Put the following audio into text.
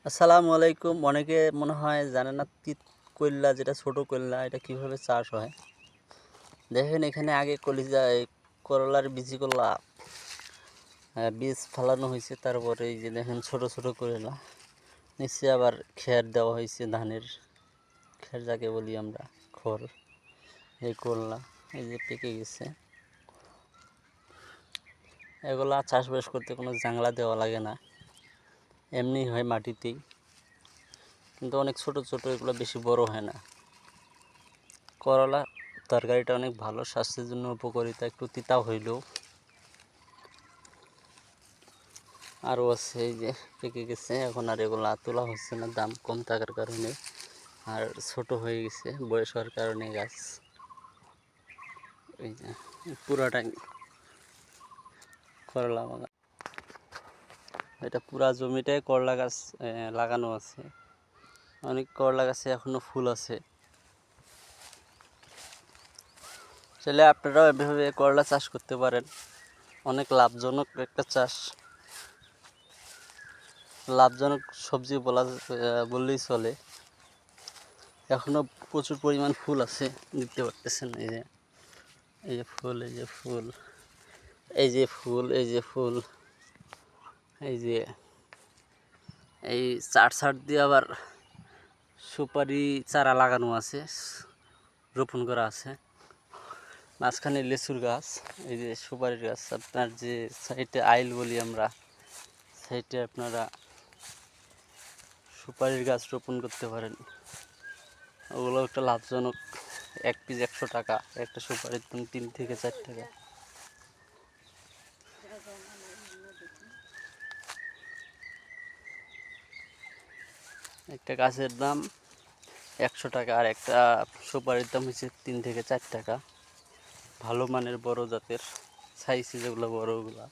আসসালামু আলাইকুম। অনেকে মনে হয় জানে না তিত করলা, যেটা ছোট করলা, এটা কিভাবে চাষ হয়। দেখেন এখানে আগে কলিজা করলার বীজি করলা বীজ ফেলানো হয়েছে, তারপরে এই যে দেখেন ছোট ছোট করলা নিচে আবার খের দেওয়া হয়েছে, ধানের খের যাকে বলি আমরা, খড়। এই করলা এই যে পেকে গেছে। এগুলা চাষবাস করতে কোনো জাংলা দেওয়া লাগে না, এমনি হয় মাটিতেই, কিন্তু অনেক ছোট ছোট, এগুলো বেশি বড় হয় না। করলা তরকারিটা অনেক ভালো, স্বাস্থ্যের জন্য উপকারিতা, একটু তিতা হইলেও। আরও আছে, এই যে পেকে গেছে, এখন আর এগুলো তোলা হচ্ছে না, দাম কম থাকার কারণে, আর ছোট হয়ে গেছে বয়স হওয়ার কারণে গাছ। এই যে পুরাটাই করলা বাগান, এটা পুরা জমিটাই করলা গাছ লাগানো আছে। অনেক করলা গাছে এখনো ফুল আছে। চাইলে আপনারাও এভাবে করলা চাষ করতে পারেন, অনেক লাভজনক একটা চাষ, লাভজনক সবজি বললেই চলে। এখনো প্রচুর পরিমাণ ফুল আছে, দেখতে পারতেছেন। এই যে ফুল, এই যে ফুল, এই যে ফুল, এই যে ফুল, এই যে এই চার দিয়ে আবার সুপারি চারা লাগানো আছে, রোপণ করা আছে। মাঝখানে লেচুর গাছ, এই যে সুপারির গাছ। আপনার যে সাইডে আইল বলি আমরা, সাইডে আপনারা সুপারির গাছ রোপণ করতে পারেন। ওগুলো একটা লাভজনক, এক পিস 100 টাকা, একটা সুপারির দাম 3 থেকে 4 টাকা। একটা গাছের দাম 100 টাকা, আর একটা সুপারির দাম হচ্ছে 3 থেকে 4 টাকা। ভালো মানের বড় জাতের সাইজে যেগুলো বড়, ওগুলা